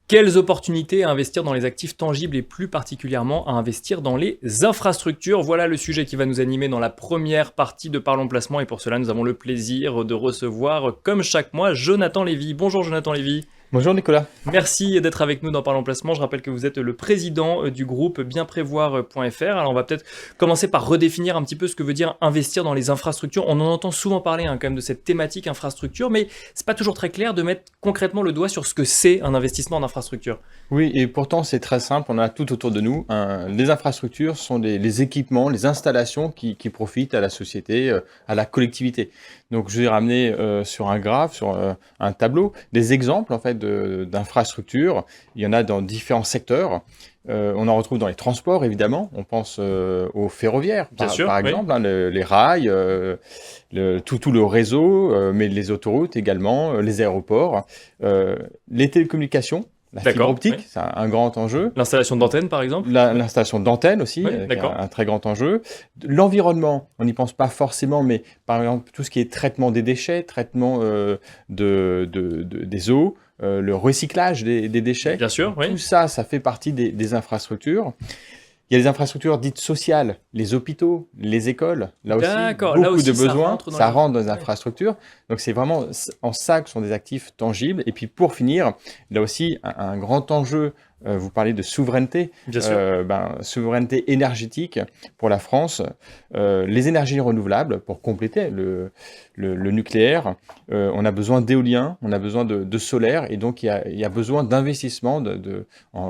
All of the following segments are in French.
Quelles opportunités à investir dans les actifs tangibles et plus particulièrement à investir dans les infrastructures? Voilà le sujet qui va nous animer dans la première partie de Parlons Placement et pour cela nous avons le plaisir de recevoir comme chaque mois Jonathan Lévy. Bonjour Jonathan Lévy. Bonjour Nicolas. Merci d'être avec nous dans Parlons Placement. Je rappelle que vous êtes le président du groupe bienprévoir.fr. Alors on va peut-être commencer par redéfinir un petit peu ce que veut dire investir dans les infrastructures. On en entend souvent parler quand même de cette thématique infrastructure, mais c'est pas toujours très clair de mettre concrètement le doigt sur ce que c'est un investissement en infrastructure. Oui, et pourtant c'est très simple, on a tout autour de nous. Les infrastructures sont les équipements, les installations qui profitent à la société, à la collectivité. Donc je vais ramener sur un graphe, sur un tableau, des exemples en fait d'infrastructures. Il y en a dans différents secteurs. On en retrouve dans les transports, évidemment. On pense aux ferroviaires, Bien sûr, par oui. exemple, hein, les rails, tout le réseau, mais les autoroutes également, les aéroports, les télécommunications, la fibre D'accord, optique, oui. c'est un grand enjeu. L'installation d'antennes par exemple. L'installation d'antennes aussi, Oui, qui est d'accord. un très grand enjeu. L'environnement, on n'y pense pas forcément, mais par exemple, tout ce qui est traitement des déchets, traitement des eaux, le recyclage des déchets, Bien sûr, oui. tout ça, ça fait partie des infrastructures. Il y a les infrastructures dites sociales, les hôpitaux, les écoles, là aussi, D'accord, là beaucoup de aussi ça besoins, rentre dans ça les... rentre dans les Ouais. infrastructures. Donc c'est vraiment en ça que sont des actifs tangibles. Et puis pour finir, là aussi, un grand enjeu, vous parlez de souveraineté, Bien sûr. souveraineté énergétique pour la France, les énergies renouvelables pour compléter le nucléaire. On a besoin d'éolien, on a besoin de solaire, et donc il y a besoin d'investissements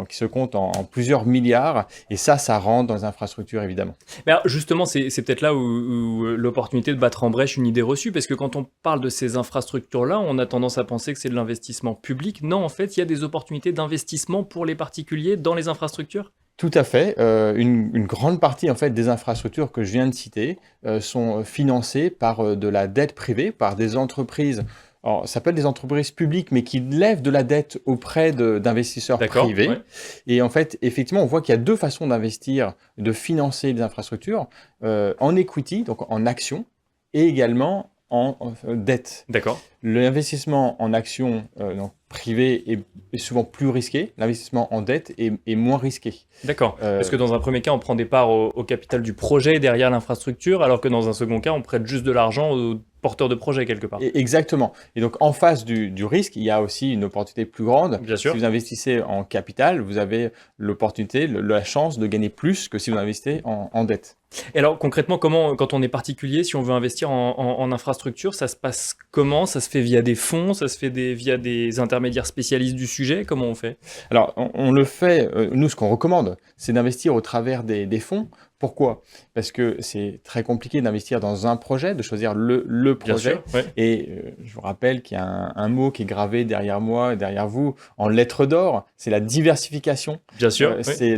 qui se comptent en plusieurs milliards, et ça rentre dans les infrastructures évidemment. Mais alors, justement, c'est peut-être là où l'opportunité de battre en brèche une idée reçue, parce que quand on parle de ces infrastructures-là, on a tendance à penser que c'est de l'investissement public. Non, en fait, il y a des opportunités d'investissement pour les particuliers dans les infrastructures. Tout à fait. Une grande partie en fait des infrastructures que je viens de citer sont financées par de la dette privée, par des entreprises. Alors, ça peut être des entreprises publiques, mais qui lèvent de la dette auprès d'investisseurs D'accord, privés. ouais. Et en fait, effectivement, on voit qu'il y a deux façons d'investir, de financer les infrastructures, en equity, donc en actions, et également en dette. D'accord, L'investissement en actions donc privées est souvent plus risqué, l'investissement en dette est moins risqué. d'accord. Parce Euh, que dans un premier cas, on prend des parts au capital du projet derrière l'infrastructure, alors que dans un second cas, on prête juste de l'argent aux porteurs de projet quelque part. Exactement. Et donc, en face du risque, il y a aussi une opportunité plus grande. Bien Si sûr. vous investissez en capital, vous avez l'opportunité, la chance de gagner plus que si vous investissez en dette. Et alors concrètement, comment, quand on est particulier, si on veut investir en infrastructure, ça se passe comment? Ça se fait via des fonds, ça se fait via des intermédiaires spécialistes du sujet? Comment on fait? Alors, on le fait, nous, ce qu'on recommande, c'est d'investir au travers des fonds. Pourquoi? Parce que c'est très compliqué d'investir dans un projet, de choisir le Bien projet. sûr, oui. Et je vous rappelle qu'il y a un mot qui est gravé derrière moi et derrière vous en lettres d'or, c'est la diversification. Bien sûr, oui. C'est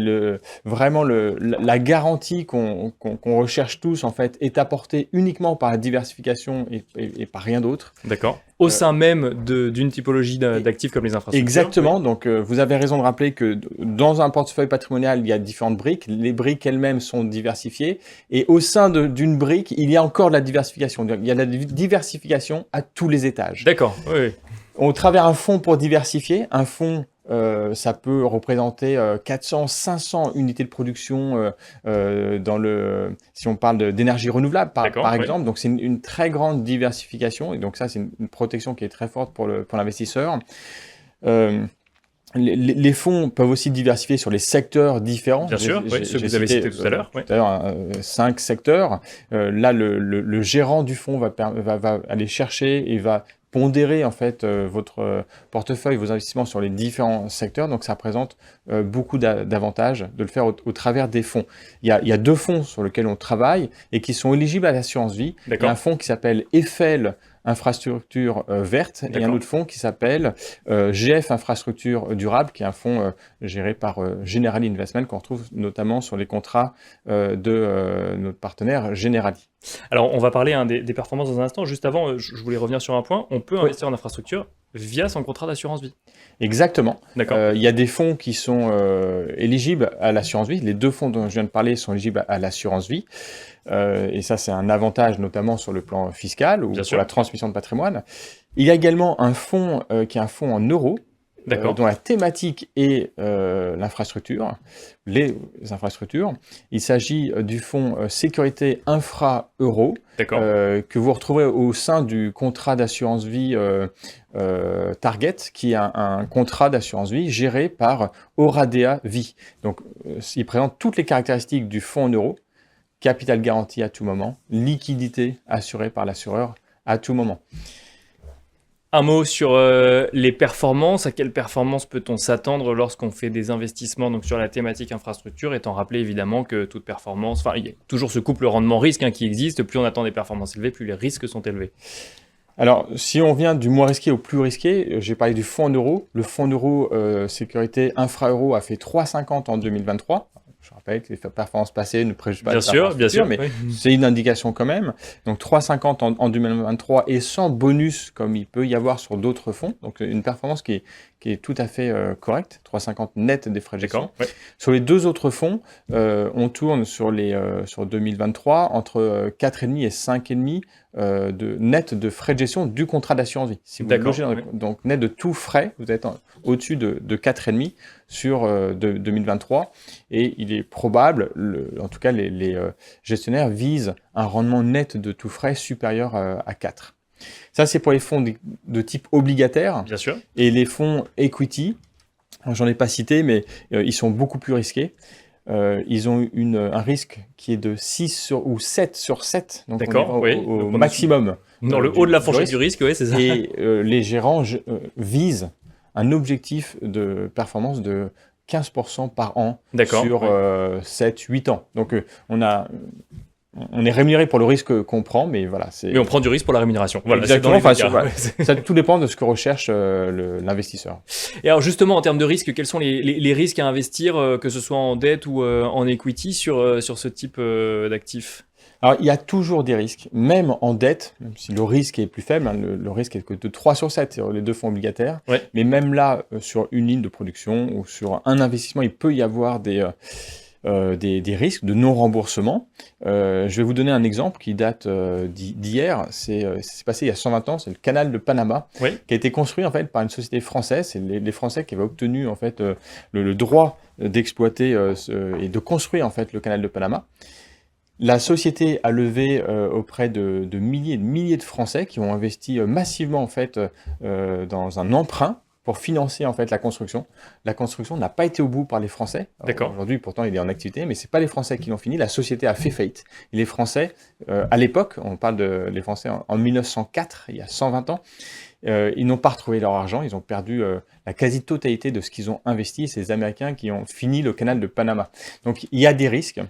vraiment la garantie qu'on recherche tous, en fait, est apportée uniquement par la diversification et par rien d'autre. D'accord. Au Euh, sein même d'une typologie d'actifs comme les infrastructures. Exactement, donc vous avez raison de rappeler que dans un portefeuille patrimonial, il y a différentes briques. Les briques elles-mêmes sont diversifiées et au sein d'une brique, il y a encore de la diversification. Il y a de la diversification à tous les étages. D'accord, oui, oui. Au travers un fonds pour diversifier, un fonds, ça peut représenter 400, 500 unités de production si on parle d'énergie renouvelable, D'accord, par oui. exemple. Donc, c'est une très grande diversification. Et donc, ça, c'est une protection qui est très forte pour l'investisseur. Euh, les fonds peuvent aussi diversifier sur les secteurs différents. Bien sûr, oui, ceux que vous avez cités tout à l'heure. Oui. Tout à l'heure, 5 secteurs. Là, le gérant du fonds va aller chercher et va pondérer en fait votre portefeuille, vos investissements sur les différents secteurs. Donc, ça présente beaucoup d'avantages de le faire au travers des fonds. Il y a deux fonds sur lesquels on travaille et qui sont éligibles à l'assurance vie. Il y a D'accord. un fonds qui s'appelle Eiffel Infrastructure verte et un D'accord. autre fonds qui s'appelle GF Infrastructure durable, qui est un fonds géré par Generali Investment qu'on retrouve notamment sur les contrats de notre partenaire Generali. Alors, on va parler des performances dans un instant. Juste avant, je voulais revenir sur un point. On peut Oui. investir en infrastructure via son contrat d'assurance vie. Exactement. D'accord. Il y a des fonds qui sont éligibles à l'assurance vie. Les deux fonds dont je viens de parler sont éligibles à l'assurance vie. Et ça, c'est un avantage notamment sur le plan fiscal ou Bien pour sûr. la transmission de patrimoine. Il y a également un fonds qui est un fonds en euros, D'accord. dont la thématique est l'infrastructure, les infrastructures. Il s'agit du fonds sécurité infra-euro D'accord. que vous retrouverez au sein du contrat d'assurance vie Target, qui est un contrat d'assurance vie géré par Oradea Vie. Donc, il présente toutes les caractéristiques du fonds en euros: capital garanti à tout moment, liquidité assurée par l'assureur à tout moment. Un mot sur les performances. À quelle performance peut-on s'attendre lorsqu'on fait des investissements donc sur la thématique infrastructure, étant rappelé évidemment que toute performance, il y a toujours ce couple rendement-risque qui existe. Plus on attend des performances élevées, plus les risques sont élevés. Alors, si on vient du moins risqué au plus risqué, j'ai parlé du fonds en euros. Le fonds en euros sécurité infra-euro a fait 3,50 en 2023. Je rappelle que les performances passées ne préjugent pas bien sûr, mais oui. c'est une indication quand même. Donc 3,50 en 2023 et sans bonus comme il peut y avoir sur d'autres fonds. Donc une performance qui est tout à fait correcte, 3,50 net des frais de gestion. Ouais. Sur les deux autres fonds, on tourne sur 2023 entre 4,5 et 5,5 de net de frais de gestion du contrat d'assurance vie. Si vous logez donc net de tout frais, vous êtes au-dessus de 4,5 sur 2023, et il est probable, en tout cas les gestionnaires visent un rendement net de tout frais supérieur à 4. Ça, c'est pour les fonds de type obligataire. Bien sûr. Et les fonds equity, j'en ai pas cité, mais ils sont beaucoup plus risqués. Ils ont un risque qui est de 6 ou 7 sur 7, donc on est au maximum. Dans le haut de la fourchette du risque, oui, c'est ça. Et les gérants visent un objectif de performance de 15% par an sur 7-8 ans. Donc on est rémunéré pour le risque qu'on prend, mais voilà. Mais on prend du risque pour la rémunération. Voilà, exactement. Ça, tout dépend de ce que recherche l'investisseur. Et alors justement, en termes de risques, quels sont les risques à investir, que ce soit en dette ou en equity, sur ce type d'actifs? Alors, il y a toujours des risques, même en dette, même si le risque est plus faible, le risque est que de 3 sur 7 sur les deux fonds obligataires. Ouais. Mais même là, sur une ligne de production ou sur un investissement, il peut y avoir des risques de non-remboursement. Je vais vous donner un exemple qui date d'hier. C'est passé il y a 120 ans, c'est le canal de Panama, qui a été construit en fait par une société française. C'est les Français qui avaient obtenu en fait le droit d'exploiter et de construire en fait le canal de Panama. La société a levé auprès de milliers de Français qui ont investi massivement en fait dans un emprunt pour financer en fait la construction. La construction n'a pas été au bout par les Français. D'accord. Aujourd'hui, pourtant, il est en activité, mais c'est pas les Français qui l'ont fini. La société a fait faillite. Et les Français, à l'époque, on parle des Français en 1904, il y a 120 ans, ils n'ont pas retrouvé leur argent. Ils ont perdu la quasi-totalité de ce qu'ils ont investi. C'est les Américains qui ont fini le canal de Panama. Donc, il y a des risques.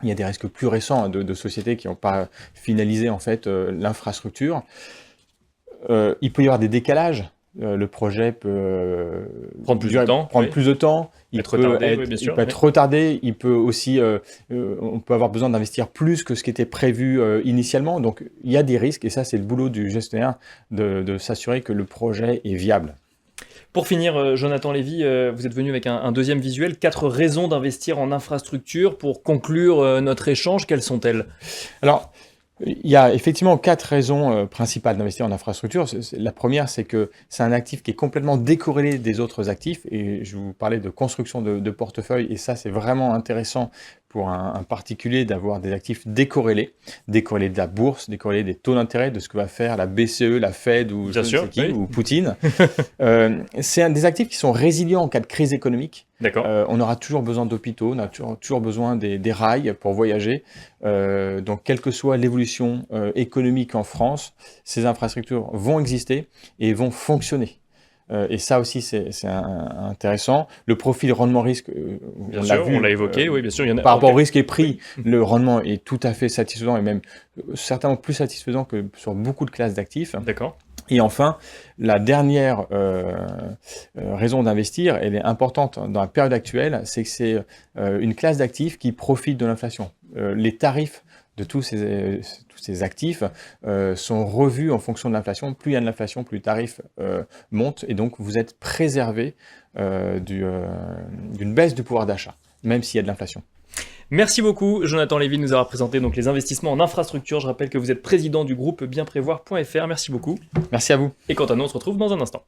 Il y a des risques plus récents de sociétés qui n'ont pas finalisé en fait l'infrastructure. Il peut y avoir des décalages. Le projet peut prendre plus de temps. Il peut être retardé. Il peut aussi, on peut avoir besoin d'investir plus que ce qui était prévu initialement. Donc, il y a des risques, et ça, c'est le boulot du gestionnaire de s'assurer que le projet est viable. Pour finir, Jonathan Lévy, vous êtes venu avec un deuxième visuel, 4 raisons d'investir en infrastructure. Pour conclure notre échange, quelles sont-elles? Alors, il y a effectivement 4 raisons principales d'investir en infrastructure. La première, c'est que c'est un actif qui est complètement décorrélé des autres actifs. Et je vous parlais de construction de portefeuille, et ça, c'est vraiment intéressant pour un particulier d'avoir des actifs décorrélés de la bourse, décorrélés des taux d'intérêt, de ce que va faire la BCE, la Fed ou ou Poutine. C'est des actifs qui sont résilients en cas de crise économique. On aura toujours besoin d'hôpitaux, on a toujours besoin des rails pour voyager. Donc, quelle que soit l'évolution économique en France, ces infrastructures vont exister et vont fonctionner. Et ça aussi, c'est intéressant. Le profil rendement-risque, on l'a évoqué, oui, bien sûr. Par rapport au risque et prix, le rendement est tout à fait satisfaisant, et même certainement plus satisfaisant que sur beaucoup de classes d'actifs. D'accord. Et enfin, la dernière raison d'investir, elle est importante dans la période actuelle, c'est que c'est une classe d'actifs qui profite de l'inflation. Les tarifs de tous ces actifs sont revus en fonction de l'inflation. Plus il y a de l'inflation, plus le tarif monte, et donc vous êtes préservé d'une baisse du pouvoir d'achat, même s'il y a de l'inflation. Merci beaucoup, Jonathan Lévy, de nous avoir présenté donc les investissements en infrastructure. Je rappelle que vous êtes président du groupe bienprévoir.fr. Merci beaucoup. Merci à vous. Et quant à nous, on se retrouve dans un instant.